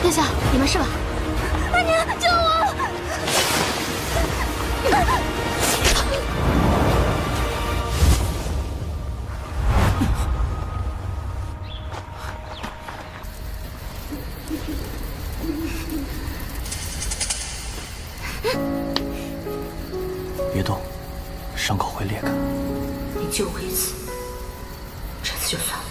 殿下，你没事吧？阿娘，救我！别动，伤口会裂开。你救我一次，这次就算了。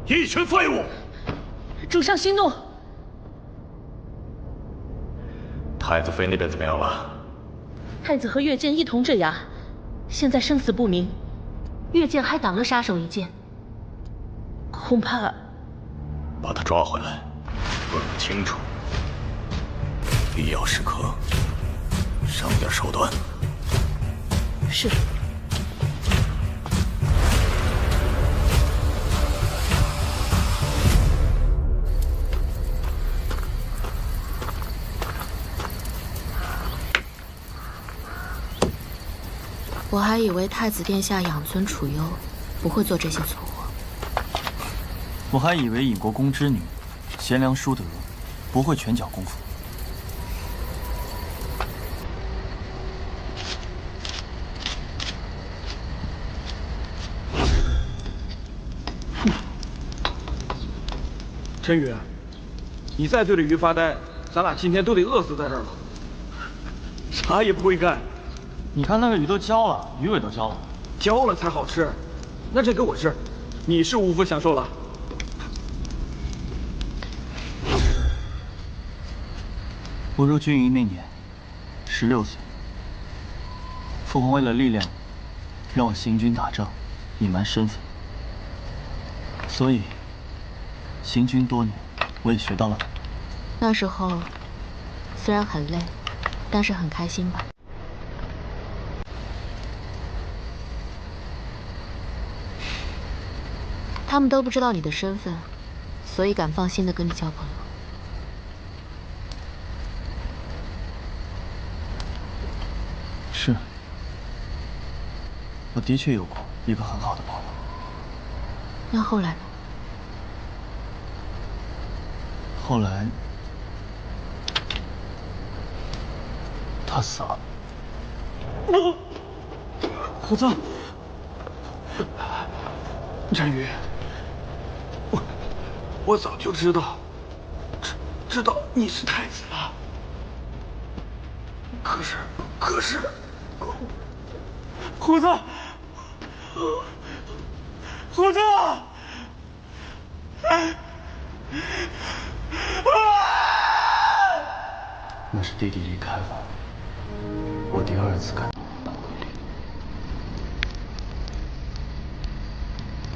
一群废物！主上息怒。太子妃那边怎么样了？太子和月剑一同坠崖，现在生死不明。月剑还挡了杀手一剑，恐怕把他抓回来，问个清楚。必要时刻上点手段。是。 我还以为太子殿下养尊处优，不会做这些错误。我还以为尹国公之女，贤良淑德，不会拳脚功夫。陈宇，你再对着鱼发呆，咱俩今天都得饿死在这儿了。啥也不会干。 你看那个鱼都焦了，鱼尾都焦了，焦了才好吃。那这给我吃，你是无福享受了。我入军营那年，16岁。父皇为了力量，让我行军打仗，隐瞒身份。所以，行军多年，我也学到了。那时候虽然很累，但是很开心吧。 他们都不知道你的身份，所以敢放心的跟你交朋友。是，我的确有过一个很好的朋友。那后来呢？后来，他死了。虎子，陈宇。 我早就知道，知道你是太子了。可是，虎子，虎子，那是弟弟离开了，我第2次感到大威力。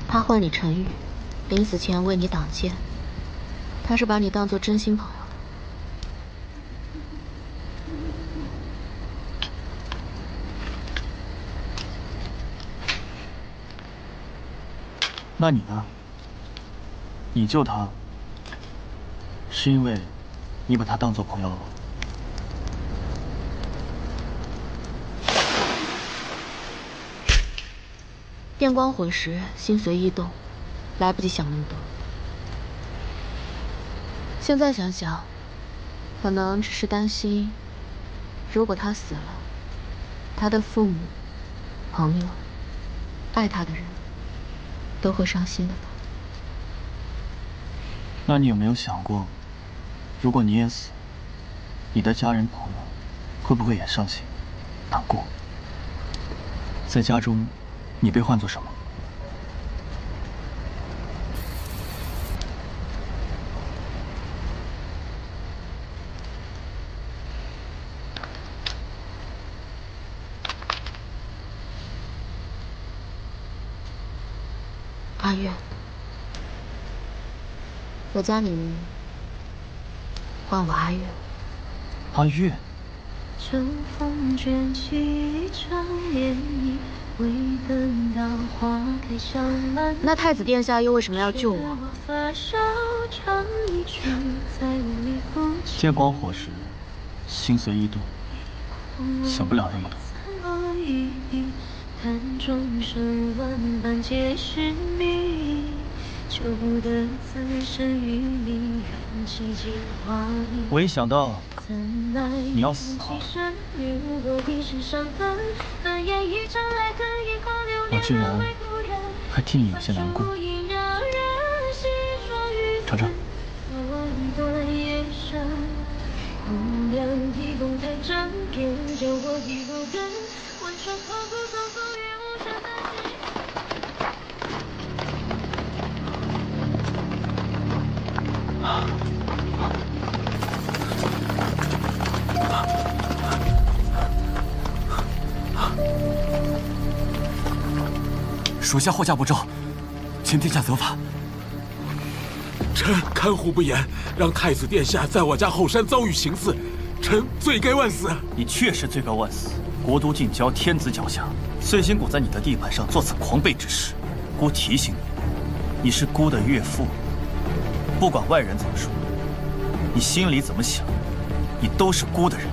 他唤你陈宇。 临死前为你挡剑，他是把你当作真心朋友的。那你呢？你救他，是因为你把他当作朋友了吗？电光火石，心随意动。 来不及想那么多，现在想想，可能只是担心，如果他死了，他的父母、朋友、爱他的人，都会伤心的吧？那你有没有想过，如果你也死，你的家人朋友会不会也伤心、难过？在家中，你被唤作什么？ 阿月，我家里人唤我阿月。阿月。春风卷起一场涟漪，未等到花开香满。那太子殿下又为什么要救我？电光火石，心随意动，想不了那么多。意，看众生万般皆是谜，求得此生与你看奇迹画意。我一想到你要死，我居然还替你有些难过。尝尝。属下护驾不周，请殿下责罚。臣看护不严，让太子殿下在我家后山遭遇行刺，臣罪该万死。你确实罪该万死。国都近郊，天子脚下，碎心谷在你的地盘上做此狂悖之事，姑提醒你，你是姑的岳父，不管外人怎么说，你心里怎么想，你都是姑的人。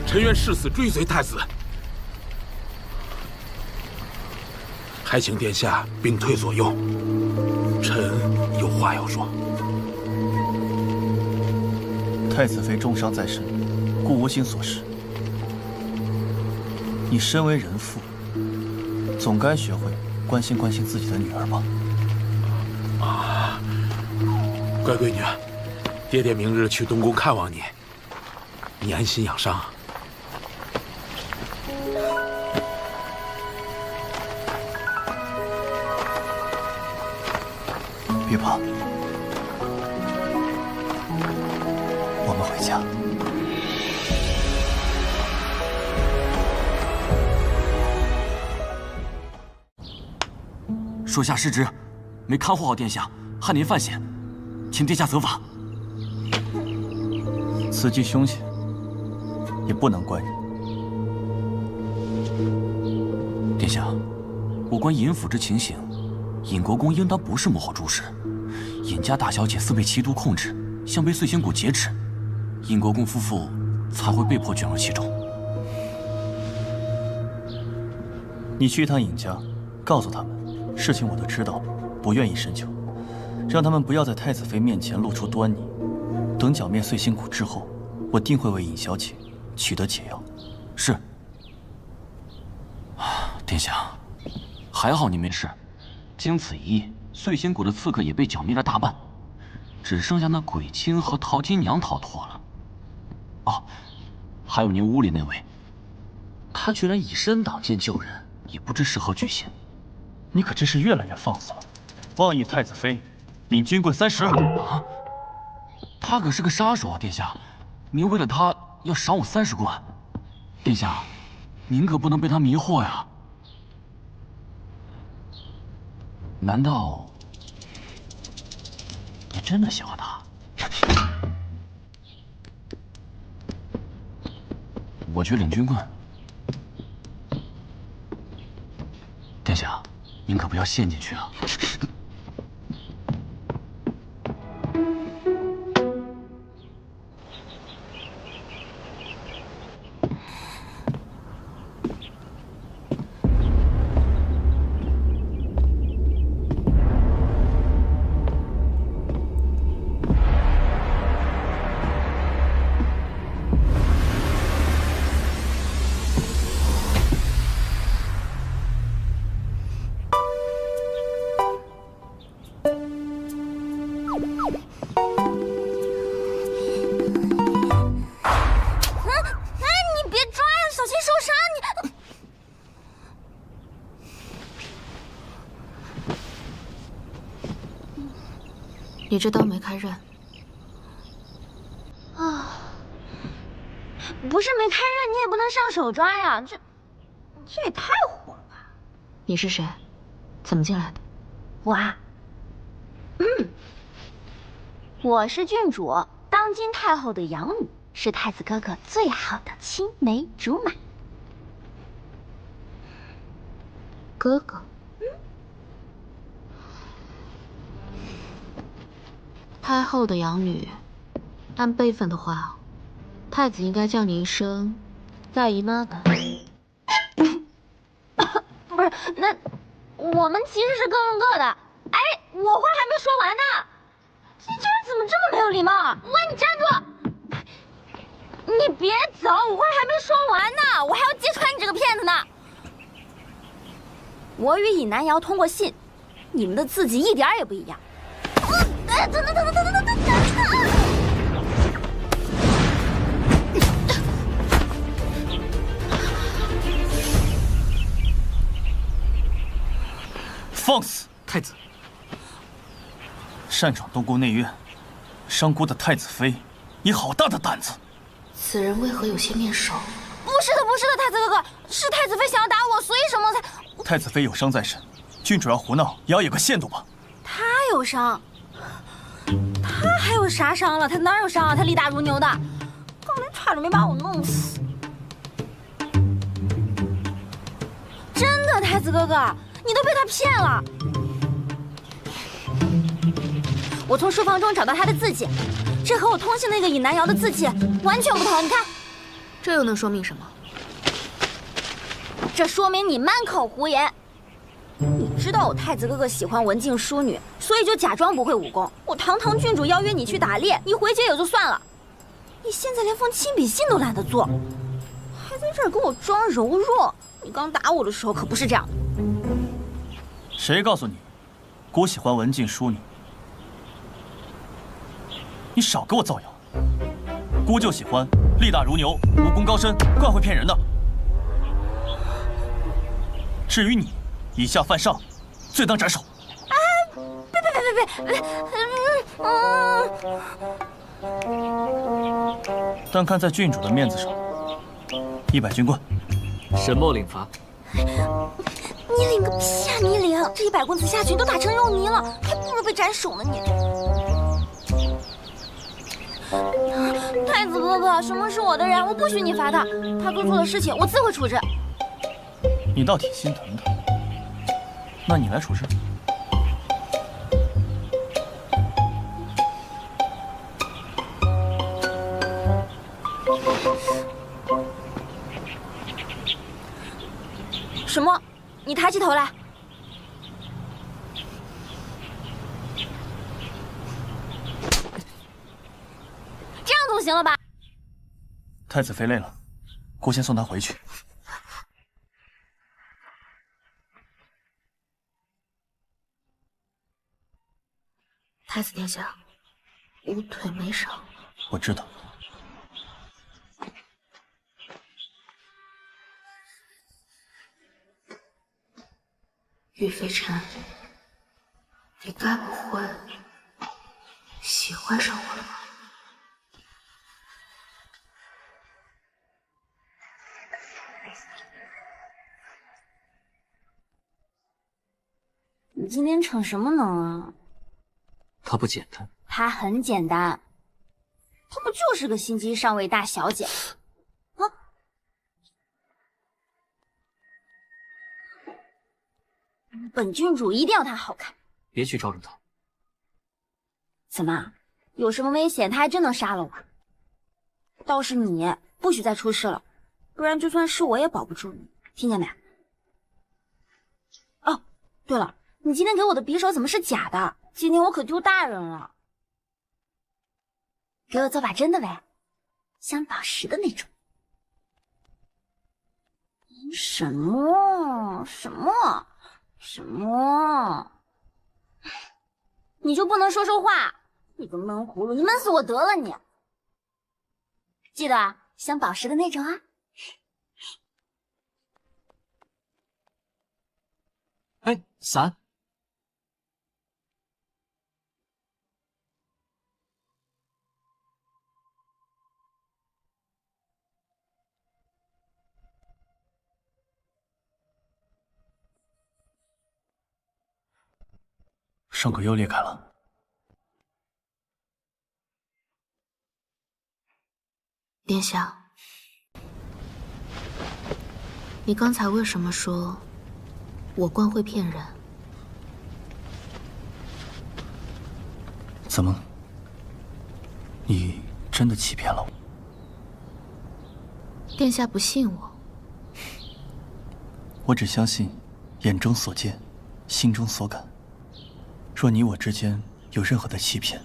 臣愿誓死追随太子。还请殿下屏退左右，臣有话要说。太子妃重伤在身，故无心所事。你身为人父，总该学会关心关心自己的女儿吧？啊，乖闺女，爹爹明日去东宫看望你，你安心养伤。别怕，我们回家。属下失职，没看护好殿下，害您犯险，请殿下责罚。此计凶险，也不能怪人。殿下，有关尹府之情形，尹国公应当不是幕后主使。尹家大小姐似被奇毒控制，像被碎心谷劫持，尹国公夫妇才会被迫卷入其中。你去一趟尹家，告诉他们。事情我都知道了，不愿意深究，让他们不要在太子妃面前露出端倪。等剿灭碎心谷之后，我定会为尹小姐取得解药。是。殿下，还好您没事。经此一役，碎心谷的刺客也被剿灭了大半，只剩下那鬼青和陶金娘逃脱了。哦，还有您屋里那位，他居然以身挡剑救人，也不知是何居心。你可真是越来越放肆了！妄议太子妃，领军棍30。啊！他可是个杀手啊，殿下，您为了他要赏我30棍。殿下，您可不能被他迷惑呀！难道你真的喜欢他？我去领军棍。殿下，您可不要陷进去啊！你这刀没开刃啊！不是没开刃，你也不能上手抓呀，这也太火了吧！你是谁？怎么进来的？我啊，我是郡主，当今太后的养女，是太子哥哥最好的青梅竹马。哥哥。太后的养女，按辈分的话，太子应该叫你一声大姨妈吧。不是，那我们其实是各问各的。哎，我话还没说完呢，你这人怎么这么没有礼貌？喂，你站住！你别走，我话还没说完呢，我还要揭穿你这个骗子呢。我与尹南瑶通过信，你们的字迹一点也不一样。等！放肆！太子，擅闯东宫内院，伤姑的太子妃，你好大的胆子！此人为何有些面熟？不是的，太子哥哥，是太子妃想要打我，所以沈梦才……太子妃有伤在身，郡主要胡闹也要有个限度吧？他有伤，他还有啥伤了？他哪有伤啊？他力大如牛的，刚才差点没把我弄死。真的，太子哥哥，你都被他骗了。我从书房中找到他的字迹，这和我通信那个尹南瑶的字迹完全不同。你看，这又能说明什么？这说明你满口胡言。你知道我太子哥哥喜欢文静淑女，所以就假装不会武功。我堂堂郡主邀约你去打猎，你回绝也就算了，你现在连封亲笔信都懒得做，还在这儿给我装柔弱。你刚打我的时候可不是这样的。谁告诉你，姑喜欢文静淑女？你少给我造谣！姑就喜欢力大如牛、武功高深、怪会骗人的。至于你，以下犯上，罪当斩首。哎，别！但看在郡主的面子上，100军棍。沈墨领罚。你领个屁啊！你领这100棍子下去，你都打成肉泥了，还不如被斩首呢你。太子哥哥，沈墨是我的人，我不许你罚他。他做错了事情，我自会处置。你倒挺心疼他，那你来处置。沈墨，你抬起头来。这样总行了吧？太子妃累了，姑先送她回去。太子殿下，吾腿没伤。我知道。玉飞尘，你该不会喜欢上我了吧？你今天逞什么能啊？他不简单。他很简单，他不就是个心机上位大小姐啊？本郡主一定要她好看。别去招惹他。怎么，有什么危险，他还真能杀了我？倒是你不许再出事了，不然就算是我也保不住你，听见没？哦，对了，你今天给我的匕首怎么是假的？今天我可丢大人了。给我做把真的呗，镶宝石的那种。什么？你就不能说说话？你个闷葫芦，你闷死我得了你！记得啊，镶宝石的那种啊。哎，伞。伤口又裂开了。殿下，你刚才为什么说我官会骗人？怎么？你真的欺骗了我？殿下不信我？我只相信眼中所见，心中所感。若你我之间有任何的欺骗，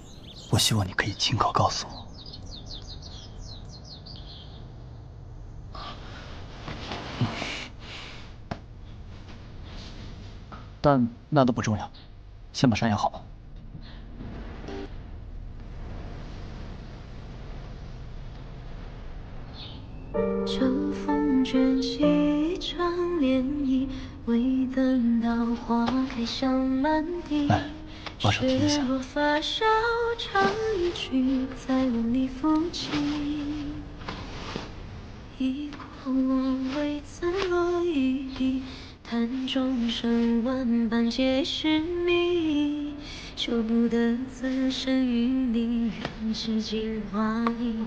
我希望你可以亲口告诉我。但那都不重要，先把山养好吧。秋风卷起一场涟漪，未等到花开香满地。来，往上听一下。雪落发梢唱一曲，在雾里抚琴。忆过往未曾落一笔，叹众生万般皆是谜。求不得此生与你，缘只尽花意。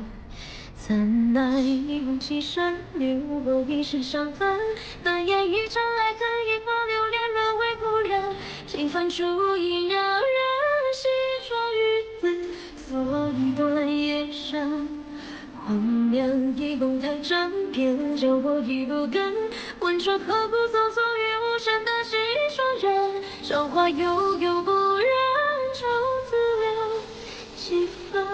怎奈一梦起身，留我一世伤痕。难言一场爱恨，一花流连，沦为故人。几番烛影让人细说于此，所以断夜深。荒凉一梦太真，偏教我一路跟。问春何故匆匆于无声的是一双人？韶华悠悠不忍，愁自留几分。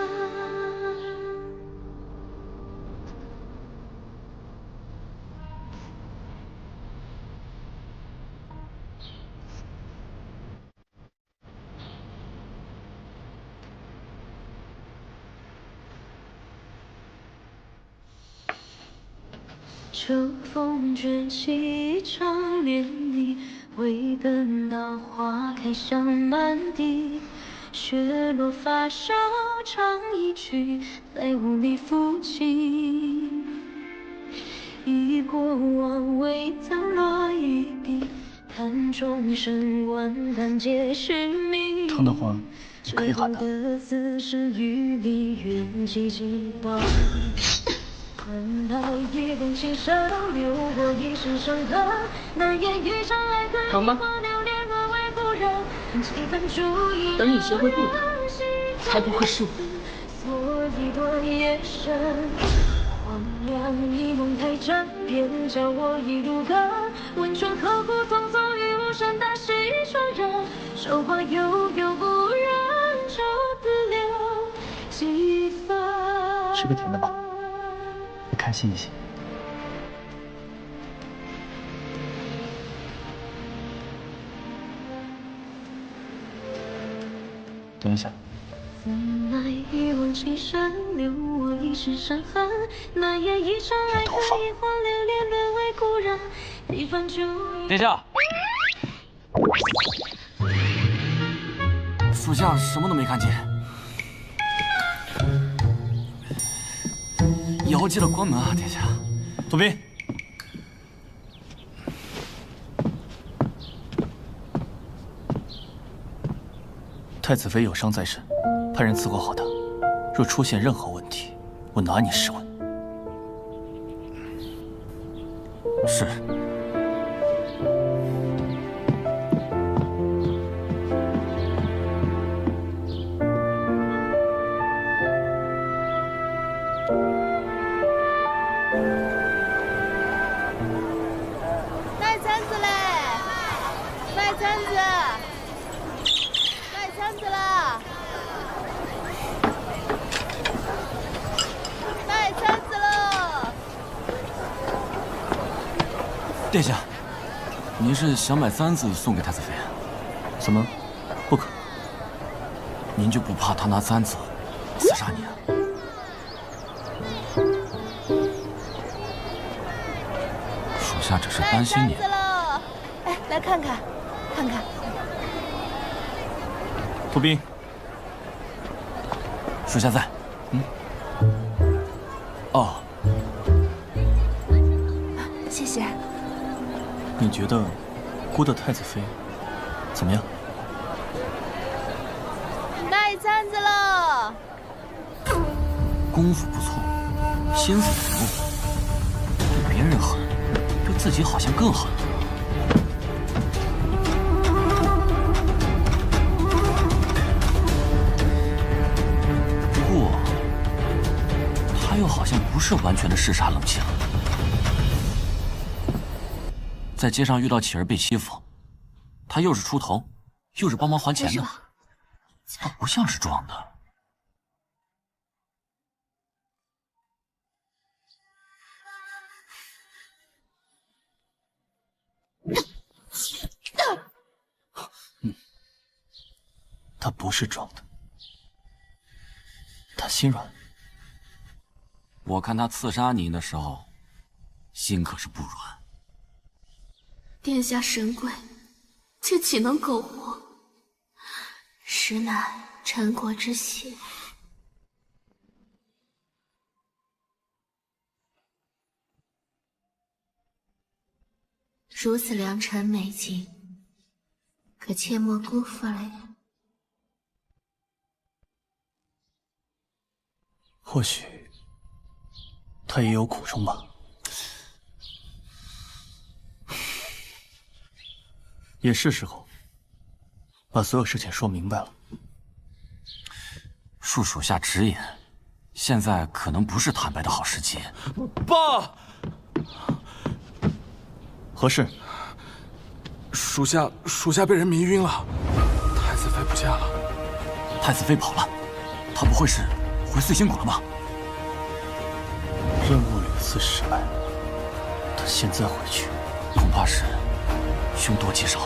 秋风卷起一场涟漪，未等到花开香满地。雪落发梢唱一曲，在雾里抚琴。忆过往未曾落一笔，叹众生万般皆是谜。疼的话，你可以喊他。此生与你缘几经往难道一梦情深，留我一世伤痕？难言一场爱恨，疼吗？等你学会不疼，才不会是我。所以断夜深，荒凉一梦太真，偏教我一路跟。问春何故匆匆于无声的是一双人？韶华悠悠不忍，愁自留几分。吃个甜的吧，会开心一些。等一下。怎奈一往情深，留我一世伤痕。难言一场爱恨，一花流连，沦为故人。一番烛影。殿下，属下什么都没看见。以后记得关门啊，殿下。左斌。太子妃有伤在身，派人伺候好她。若出现任何问题，我拿你试问。是。卖簪子嘞！卖簪子！卖簪子了！卖簪子了！殿下，您是想买簪子送给太子妃？怎么，不可？您就不怕他拿簪子刺杀你啊？属下只是担心您。哎，来看看，看看。杜宾，属下在。哦，谢谢。你觉得孤的太子妃怎么样？卖簪子了。功夫不错，心思也浓，对别人狠，对自己好像更狠。不过，他又好像不是完全的嗜杀冷静。在街上遇到乞儿被欺负，他又是出头，又是帮忙还钱的，他不像是装的。他不是装的，他心软。我看他刺杀你的时候，心可是不软。殿下神贵，这岂能苟活？实乃臣国之幸。如此良辰美景，可切莫辜负了呀。或许他也有苦衷吧。也是时候把所有事情说明白了。恕属下直言，现在可能不是坦白的好时机。爸，何事？属下被人迷晕了，太子妃不见了。太子妃跑了，她不会是回碎星谷了吧？任务屡次失败，他现在回去，恐怕是凶多吉少。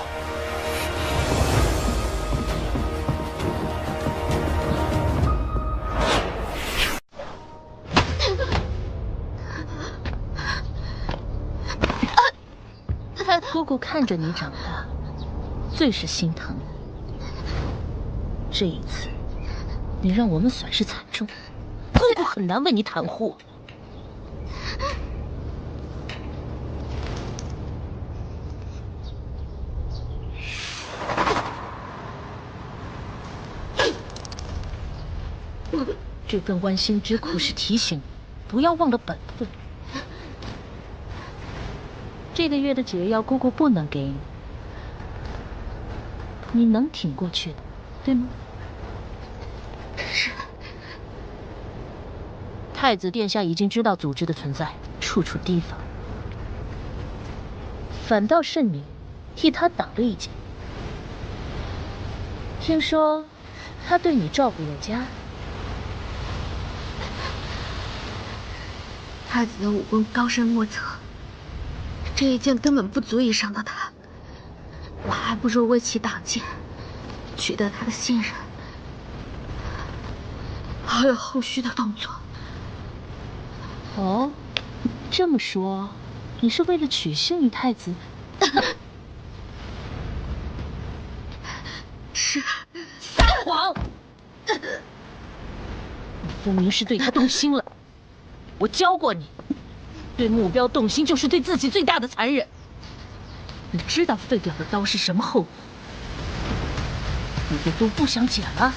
姑姑看着你长大，最是心疼你。这一次，你让我们损失惨重，姑姑很难为你袒护。这份剜心之苦是提醒你，不要忘了本分。这个月的解药，姑姑不能给你，你能挺过去的，对吗？是。太子殿下已经知道组织的存在，处处提防，反倒是你替他挡了一劫。听说他对你照顾有加。太子的武功高深莫测，这一剑根本不足以伤到他，我还不如为其挡剑，取得他的信任，好有后续的动作。哦，这么说，你是为了取信于太子？是。撒谎！你分明是对他动心了。我教过你，对目标动心就是对自己最大的残忍。你知道废掉的刀是什么后果？你的都不想捡了？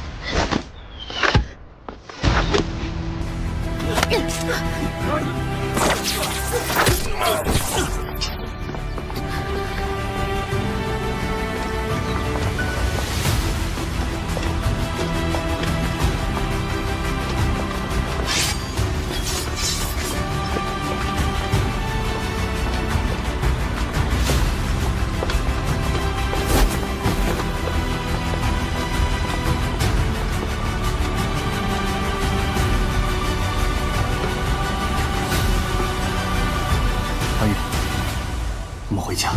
阿玉，我们回家。